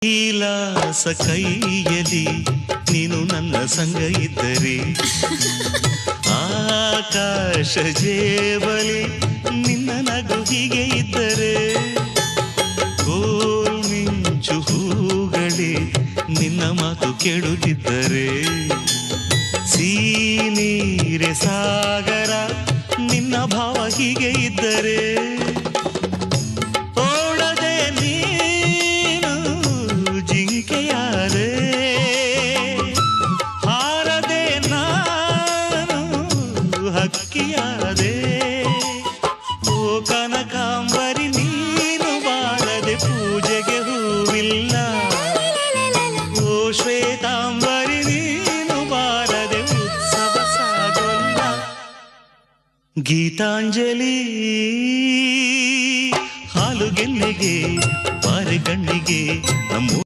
ಕೈಲಾಸ ಕೈಯಲಿ ನೀನು ನನ್ನ ಸಂಗ ಇದ್ದರೆ ಆಕಾಶ ಜೇಬಲಿ ನಿನ್ನ ನಗು ಹೀಗೆ ಇದ್ದರೆ ಗೋಲ್ ಮಿಂಚು ಹೂಗಳೇ ನಿನ್ನ ಮಾತು ಕೇಳುತ್ತಿದ್ದರೆ ಸೀನೀರೆ ಸಾಗರ ನಿನ್ನ ಭಾವ ಹೀಗೆ ಇದ್ದರೆ ಓಡದೆ ನೀನು ಜಿಂಕೆಯಾದೆ ಹಾರದೆ ನಾನು ಹಕ್ಕಿಯಾದೆ ಓ ಕನಕಾಂಬರಿ ನೀನು ಬಾಳದೆ ಪೂಜೆಗೆ ಹೂವಿಲ್ಲ ಓ ಶ್ವೇತಾಂಬರಿ ನೀನು ಬಾಳದೆ ಉತ್ಸವ ಸಾಗೋಲ್ಲ ಗೀತಾಂಜಲಿ ಹಾಲು ಗೆನ್ನೆಗೆ ಬಾರೆ ಕಣ್ಣಿಗೆ ನಮ್ಮ